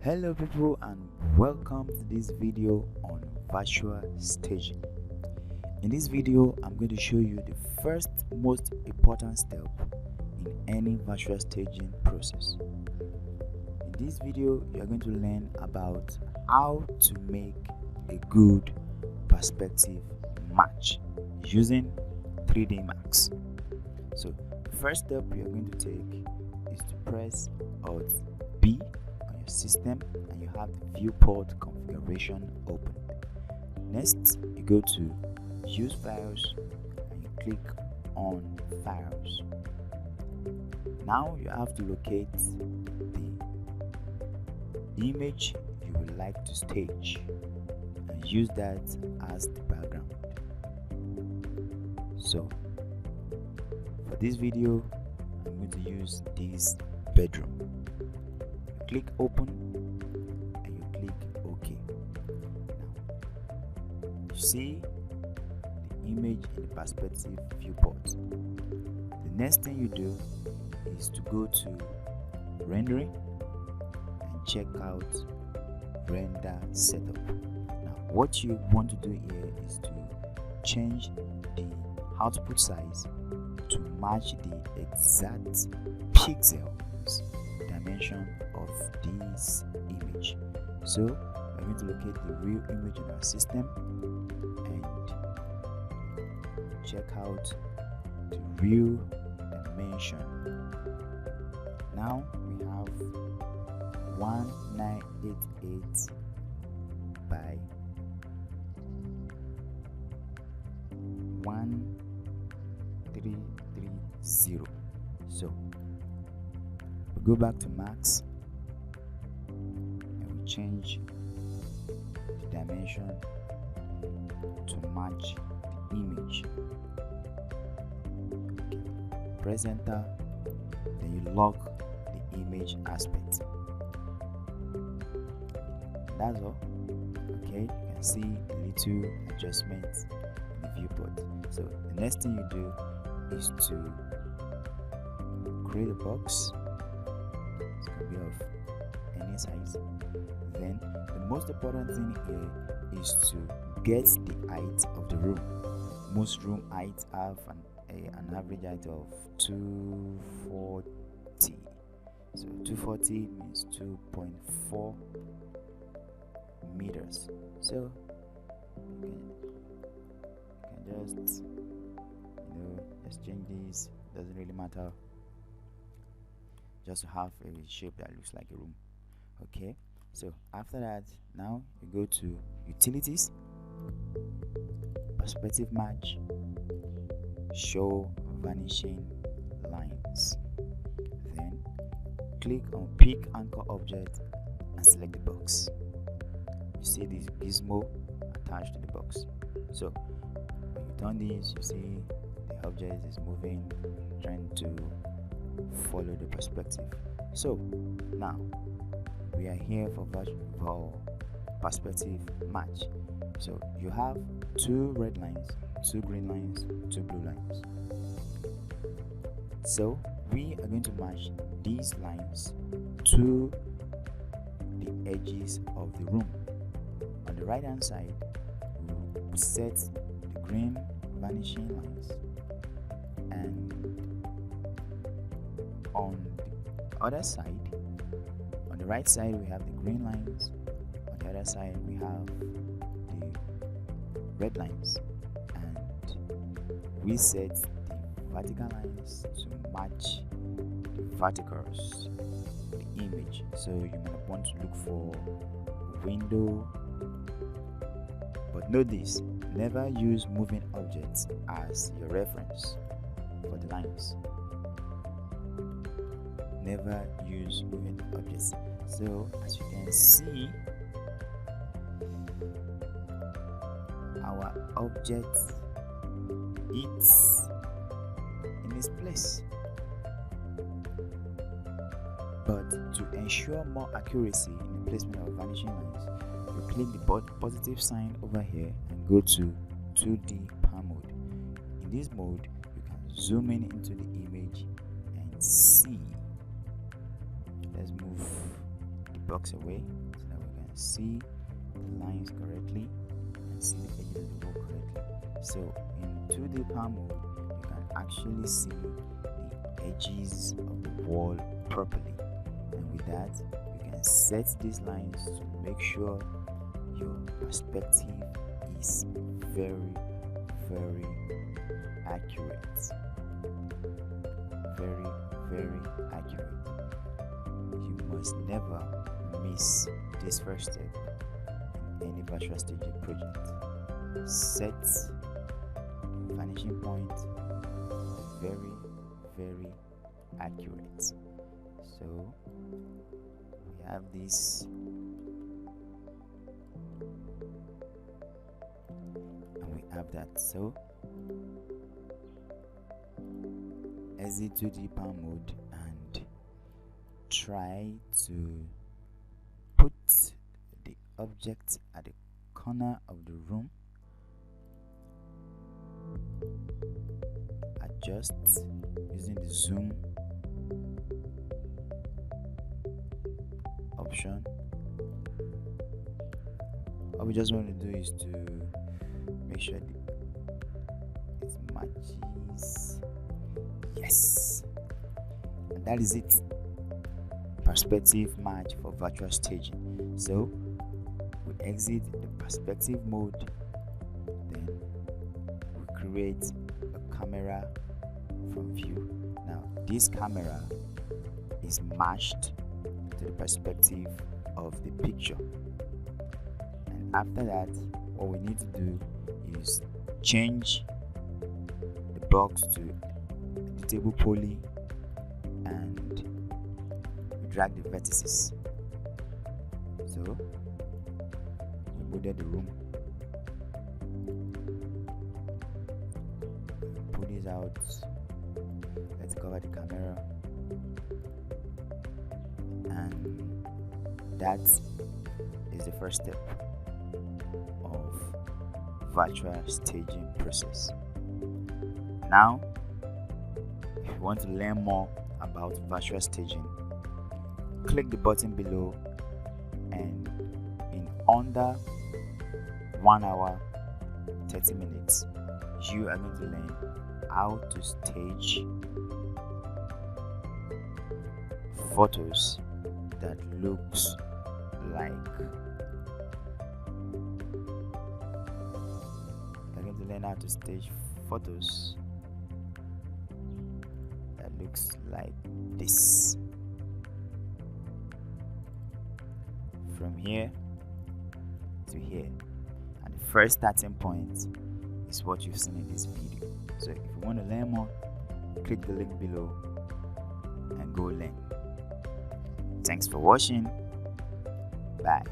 Hello people, and welcome to this video on virtual staging. In this video I'm going to show you the first most important step in any virtual staging process. In this video you are going to learn about how to make a good perspective match using 3D Max. So the first step you are going to take is to press Alt B on your system and you have the viewport configuration open. Next you go to use files and you click on files. Now you have to locate the image you would like to stage and use that as the background. So for this video I'm going to use this bedroom. You click open and you click OK. Now you see the image in the perspective viewport. The next thing you do is to go to rendering and check out render setup. Now what you want to do here is to change the output size to match the exact pixels dimension of this image. So we're going to locate the real image in our system and check out the real dimension. Now we have 1988 by 1330. So we go back to max and we change the dimension to match the image. Okay. Press enter, then you lock the image aspect. That's all. Okay, you can see a little adjustments in the viewport. So the next thing you do is to create a box. It's going to be of any size. Then the most important thing here is to get the height of the room. Most room heights have an average height of 240. So 240 means 2.4 meters. So you can just change this. Doesn't really matter, just to have a shape that looks like a room. Okay, so after that, now you go to utilities, perspective match, show vanishing lines, then click on pick anchor object and select the box. You see this gizmo attached to the box. So when you turn this, you see the object is moving, trying to follow the perspective. So now we are here for perspective match. So you have two red lines, two green lines, two blue lines. So we are going to match these lines to the edges of the room. On the right hand side, we set the green vanishing lines, and on the other side, on the right side we have the green lines, on the other side we have the red lines, and we set the vertical lines to match the verticals of the image. So you might want to look for a window, but note this: never use moving objects as your reference for the lines. Never use moving objects. So as you can see, our object is in its place. But to ensure more accuracy in the placement of vanishing lines, you click the positive sign over here and go to 2D pan mode. In this mode, you can zoom in into the image and see. Let's move the box away so that we can see the lines correctly and see the edges of the wall correctly. So in 2D palm mode, you can actually see the edges of the wall properly, and with that you can set these lines to make sure your perspective is very accurate. Very accurate. You must never miss this first step in any virtual staging project. Set vanishing point very accurate. So we have this, and we have that. So exit to the palm mode and try to put the object at the corner of the room. Adjust using the zoom option. What we just want to do is to make sure it matches. Yes, and that is it. Perspective match for virtual staging. So we exit the perspective mode, then we create a camera from view. Now this camera is matched to the perspective of the picture, and after that what we need to do is change the box to the table poly and drag the vertices. So we molded the room, pull this out, let's cover the camera, and that is the first step of virtual staging process. Now if you want to learn more about virtual staging, click the button below, and in under 1 hour 30 minutes you are going to learn how to stage photos that looks like you're going to learn how to stage photos that looks like this. From here to here, and the first starting point is what you've seen in this video. So if you want to learn more, click the link below and go learn. Thanks for watching. Bye.